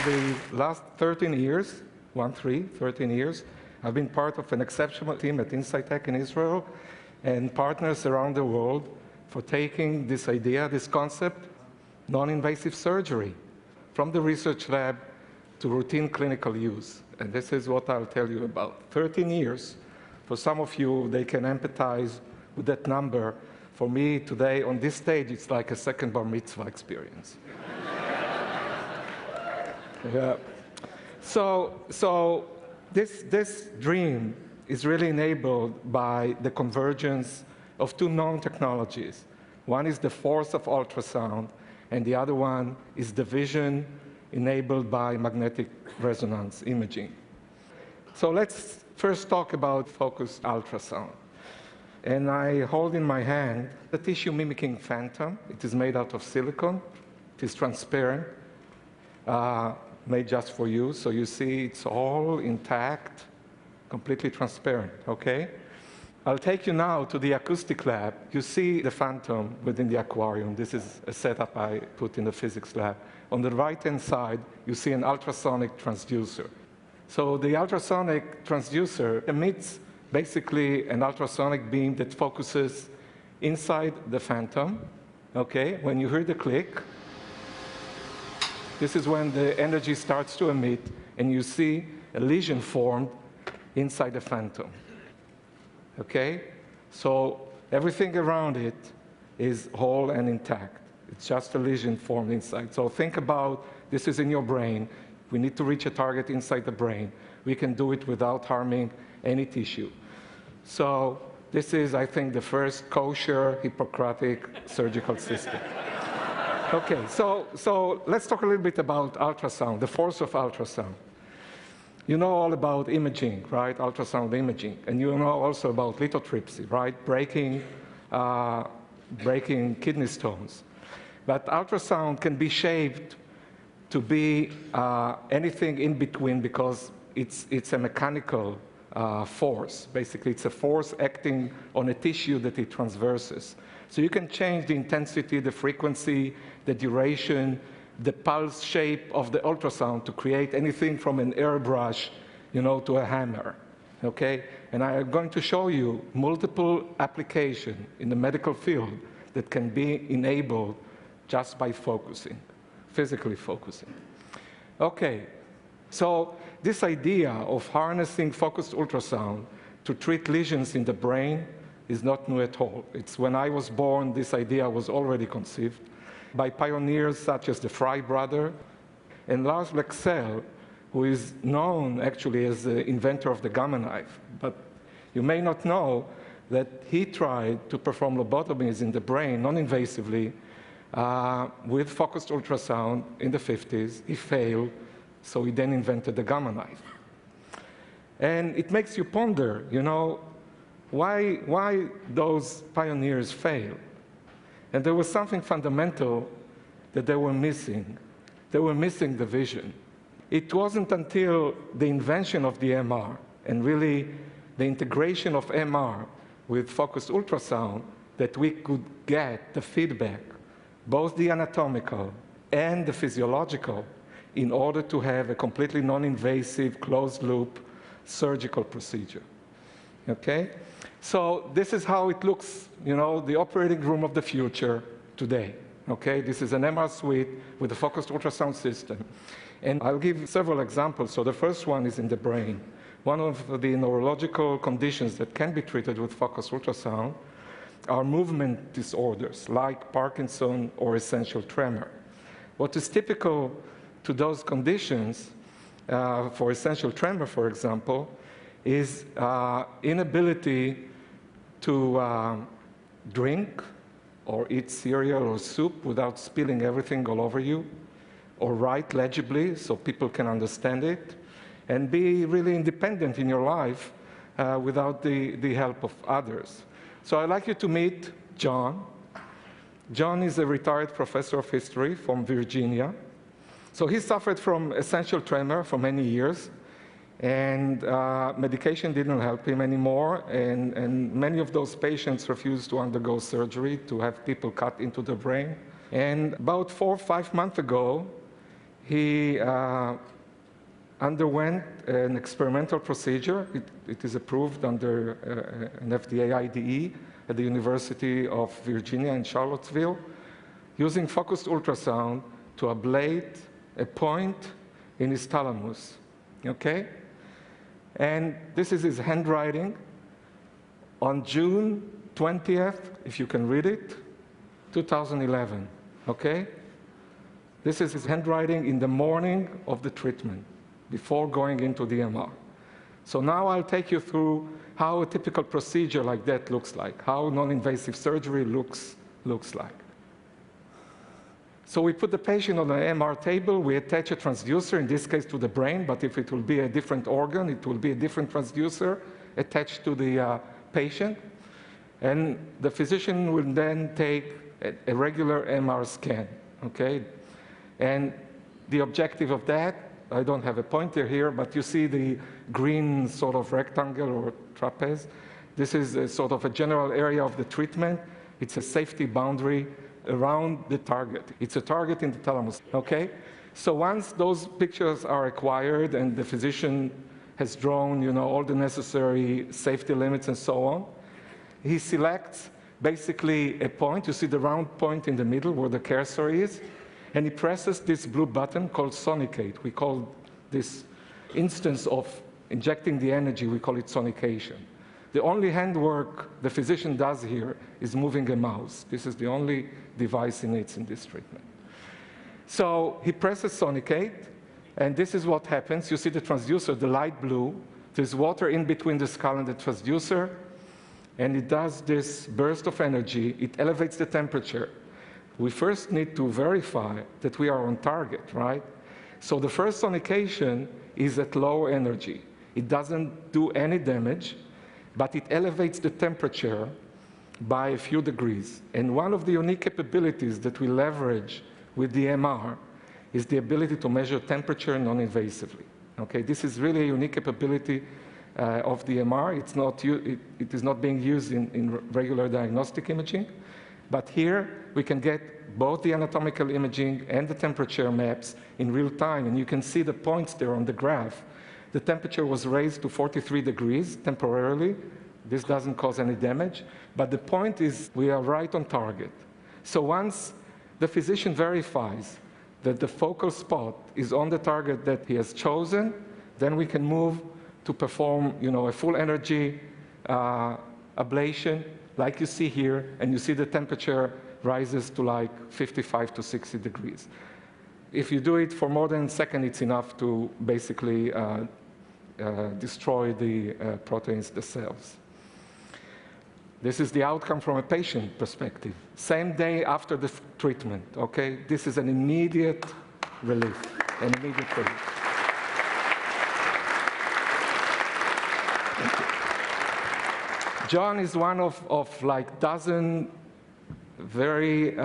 the last 13 years, 13 years, I've been part of an exceptional team at Insightec in Israel and partners around the world for taking this idea, this concept, non-invasive surgery, from the research lab to routine clinical use. And this is what I'll tell you about. 13 years. For some of you, they can empathize with that number. For me, today, on this stage, it's like a second bar mitzvah experience. Yeah. So this dream is really enabled by the convergence of two known technologies. One is the force of ultrasound, and the other one is the vision enabled by magnetic resonance imaging. So let's first talk about focused ultrasound. And I hold in my hand the tissue mimicking phantom. It is made out of silicon. It is transparent, made just for you. So you see it's all intact, completely transparent, okay? I'll take you now to the acoustic lab. You see the phantom within the aquarium. This is a setup I put in the physics lab. On the right-hand side, you see an ultrasonic transducer. So the ultrasonic transducer emits basically an ultrasonic beam that focuses inside the phantom, okay? When you hear the click, this is when the energy starts to emit, and you see a lesion formed inside the phantom, okay? So everything around it is whole and intact. It's just a lesion formed inside. So think about, this is in your brain. We need to reach a target inside the brain. We can do it without harming any tissue. So this is, I think, the first kosher Hippocratic surgical system. Okay, so let's talk a little bit about ultrasound, the force of ultrasound. You know all about imaging, right? Ultrasound imaging. And you know also about lithotripsy, right? Breaking kidney stones. But ultrasound can be shaped to be anything in between because it's a mechanical force. Basically, it's a force acting on a tissue that it transverses. So you can change the intensity, the frequency, the duration, the pulse shape of the ultrasound to create anything from an airbrush, to a hammer, okay? And I'm going to show you multiple applications in the medical field that can be enabled just by focusing, physically focusing. Okay, so this idea of harnessing focused ultrasound to treat lesions in the brain is not new at all. It's when I was born, this idea was already conceived by pioneers such as the Fry brother and Lars Leksell, who is known actually as the inventor of the gamma knife. But you may not know that he tried to perform lobotomies in the brain non-invasively with focused ultrasound in the 50s. He failed, so he then invented the gamma knife. And it makes you ponder, why those pioneers failed. And there was something fundamental that they were missing. They were missing the vision. It wasn't until the invention of the MR and really the integration of MR with focused ultrasound that we could get the feedback, both the anatomical and the physiological, in order to have a completely non-invasive, closed-loop surgical procedure, okay? So this is how it looks, the operating room of the future today, okay? This is an MR suite with a focused ultrasound system. And I'll give several examples. So the first one is in the brain. One of the neurological conditions that can be treated with focused ultrasound are movement disorders like Parkinson or essential tremor. What is typical to those conditions, for essential tremor, for example, is inability to drink or eat cereal or soup without spilling everything all over you, or write legibly so people can understand it, and be really independent in your life without the help of others. So I'd like you to meet John. John is a retired professor of history from Virginia. So he suffered from essential tremor for many years, and medication didn't help him anymore, and many of those patients refused to undergo surgery to have people cut into the brain. And about 4 or 5 months ago, He underwent an experimental procedure. It is approved under an FDA IDE at the University of Virginia in Charlottesville, using focused ultrasound to ablate a point in his thalamus, okay? And this is his handwriting on June 20th, if you can read it, 2011, okay? This is his handwriting in the morning of the treatment, before going into the MR. So now I'll take you through how a typical procedure like that looks like, how non-invasive surgery looks like. So we put the patient on an MR table, we attach a transducer, in this case to the brain, but if it will be a different organ, it will be a different transducer attached to the patient. And the physician will then take a regular MR scan, okay? And the objective of that, I don't have a pointer here, but you see the green sort of rectangle or trapeze. This is a sort of a general area of the treatment. It's a safety boundary around the target. It's a target in the thalamus, okay? So once those pictures are acquired and the physician has drawn, all the necessary safety limits and so on, he selects basically a point. You see the round point in the middle where the cursor is, and he presses this blue button called sonicate. We call this instance of injecting the energy, we call it sonication. The only handwork the physician does here is moving a mouse. This is the only device he needs in this treatment. So he presses sonicate, and this is what happens. You see the transducer, the light blue. There's water in between the skull and the transducer, and it does this burst of energy. It elevates the temperature. We first need to verify that we are on target, right? So the first sonication is at low energy. It doesn't do any damage, but it elevates the temperature by a few degrees. And one of the unique capabilities that we leverage with the MR is the ability to measure temperature non-invasively. Okay, this is really a unique capability of the MR. It is not being used in regular diagnostic imaging, but here we can get both the anatomical imaging and the temperature maps in real time, and you can see the points there on the graph. The temperature was raised to 43 degrees temporarily. This doesn't cause any damage, but the point is we are right on target. So once the physician verifies that the focal spot is on the target that he has chosen, then we can move to perform, a full energy ablation, like you see here, and you see the temperature rises to like 55 to 60 degrees. If you do it for more than a second, it's enough to basically destroy the proteins, the cells. This is the outcome from a patient perspective. Same day after the treatment, okay? This is an immediate relief, an immediate relief. John is one of like dozen very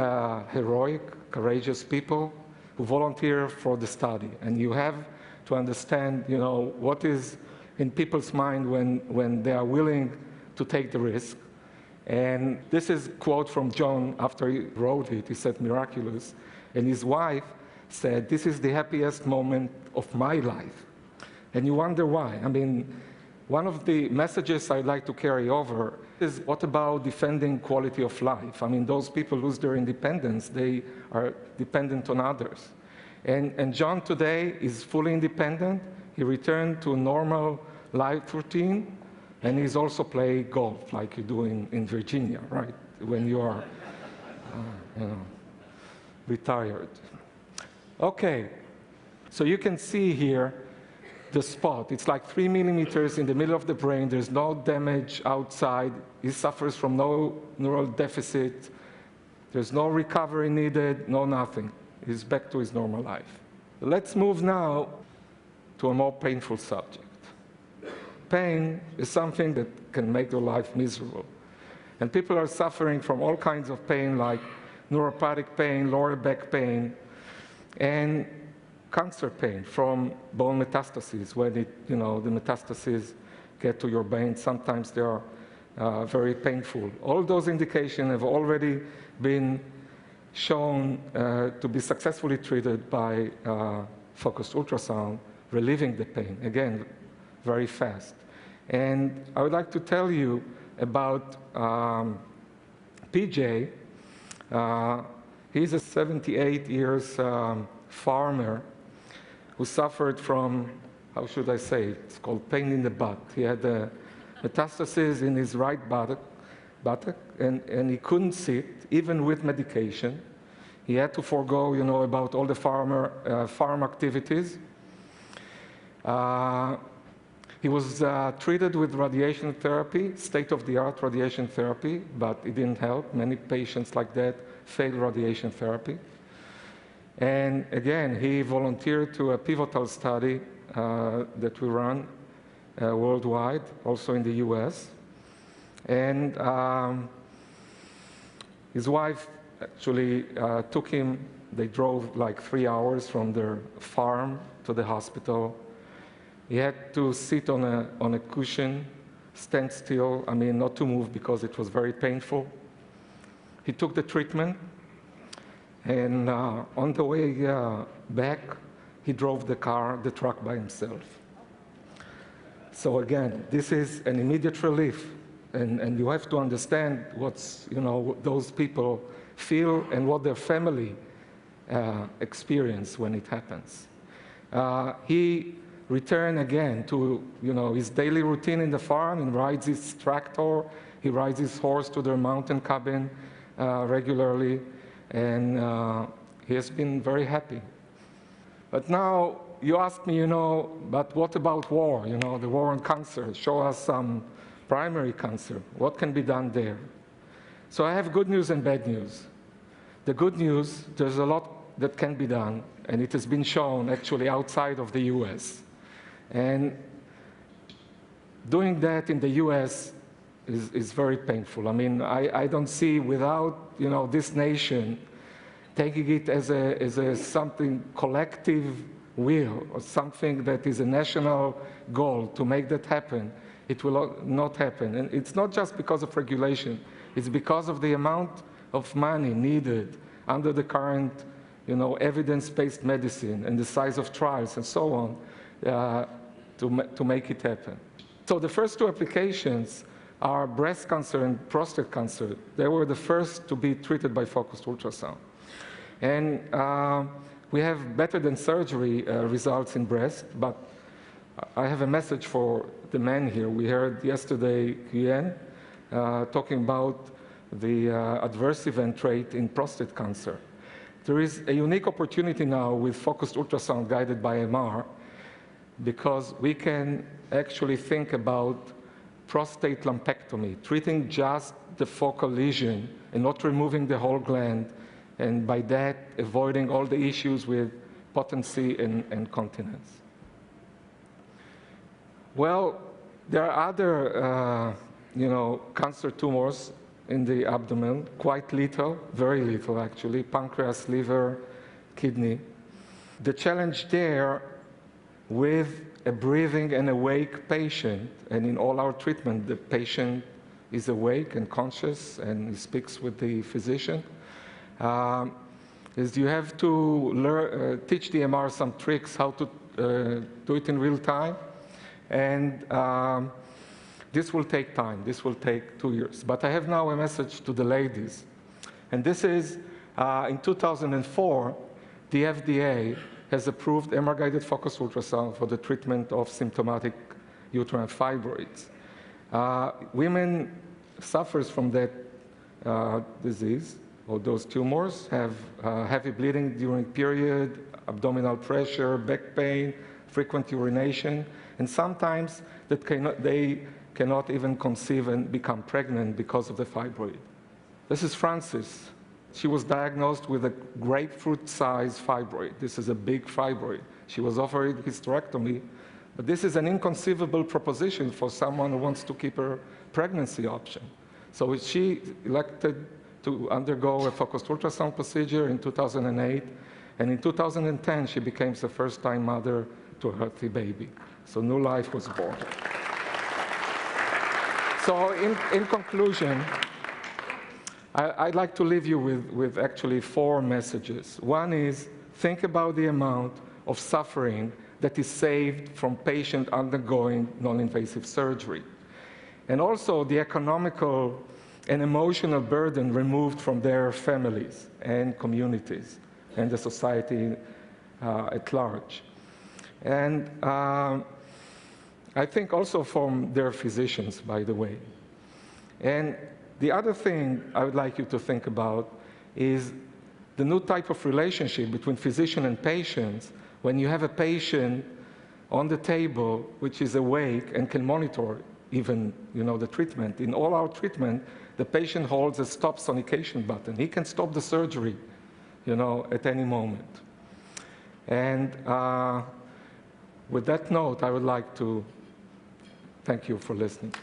heroic, courageous people who volunteer for the study. And you have to understand, what is in people's mind when they are willing to take the risk. And this is a quote from John after he wrote it. He said, miraculous. And his wife said, this is the happiest moment of my life. And you wonder why. I mean, one of the messages I'd like to carry over is, what about defending quality of life? I mean, those people lose their independence. They are dependent on others. And John today is fully independent. He returned to a normal life routine, and he's also playing golf like you do in Virginia, right? When you are, retired. Okay, so you can see here the spot. It's like 3 millimeters in the middle of the brain. There's no damage outside. He suffers from no neural deficit. There's no recovery needed, no nothing. He's back to his normal life. Let's move now to a more painful subject. Pain is something that can make your life miserable. And people are suffering from all kinds of pain, like neuropathic pain, lower back pain, and cancer pain from bone metastases, where the metastases get to your brain. Sometimes they are very painful. All those indications have already been shown to be successfully treated by focused ultrasound, relieving the pain, again, very fast. And I would like to tell you about PJ. He's a 78 years farmer who suffered from, how should I say, it's called pain in the butt. He had a metastasis in his right buttock, and he couldn't sit, even with medication. He had to forego, about all the farm activities. He was treated with radiation therapy, state-of-the-art radiation therapy, but it didn't help. Many patients like that fail radiation therapy. And again, he volunteered to a pivotal study that we run worldwide, also in the US. And his wife actually took him. They drove like 3 hours from their farm to the hospital. He had to sit on a cushion, stand still, not to move because it was very painful. He took the treatment, and on the way back, he drove the truck by himself. So again, this is an immediate relief, and you have to understand what's, those people feel and what their family experience when it happens. He returned again to, his daily routine in the farm. He rides his tractor, he rides his horse to their mountain cabin regularly, and he has been very happy. But now you ask me, but what about war? The war on cancer. Show us some primary cancer. What can be done there? So I have good news and bad news. The good news, there's a lot that can be done, and it has been shown actually outside of the US. And doing that in the US is very painful. I don't see, without this nation taking it as a something collective will, or something that is a national goal to make that happen, it will not happen. And it's not just because of regulation, it's because of the amount of money needed under the current evidence-based medicine and the size of trials and so on to make it happen. So the first two applications are breast cancer and prostate cancer. They were the first to be treated by focused ultrasound. And we have better than surgery results in breast, but I have a message for the men here. We heard yesterday Nguyen talking about the adverse event rate in prostate cancer. There is a unique opportunity now with focused ultrasound guided by MR, because we can actually think about prostate lumpectomy, treating just the focal lesion and not removing the whole gland, and by that avoiding all the issues with potency and continence. Well, there are other cancer tumors in the abdomen, quite lethal, very lethal actually, pancreas, liver, kidney. The challenge there with a breathing and awake patient, and in all our treatment, the patient is awake and conscious and he speaks with the physician, is you have to teach the MR some tricks how to do it in real time. And this will take time. This will take 2 years. But I have now a message to the ladies. And this is, in 2004, the FDA has approved MR-guided focused ultrasound for the treatment of symptomatic uterine fibroids. Women suffers from that disease, or those tumors, have heavy bleeding during period, abdominal pressure, back pain, frequent urination, and sometimes they cannot even conceive and become pregnant because of the fibroid. This is Frances. She was diagnosed with a grapefruit-sized fibroid. This is a big fibroid. She was offered hysterectomy, but this is an inconceivable proposition for someone who wants to keep her pregnancy option. So she elected to undergo a focused ultrasound procedure in 2008, and in 2010 she became the first-time mother to a healthy baby. So new life was born. So in conclusion, I'd like to leave you with actually 4 messages. One is, think about the amount of suffering that is saved from patient undergoing non-invasive surgery. And also the economical and emotional burden removed from their families and communities and the society at large. And I think also from their physicians, by the way. And the other thing I would like you to think about is the new type of relationship between physician and patients when you have a patient on the table which is awake and can monitor even, the treatment. In all our treatment, the patient holds a stop sonication button. He can stop the surgery, at any moment. And with that note, I would like to thank you for listening.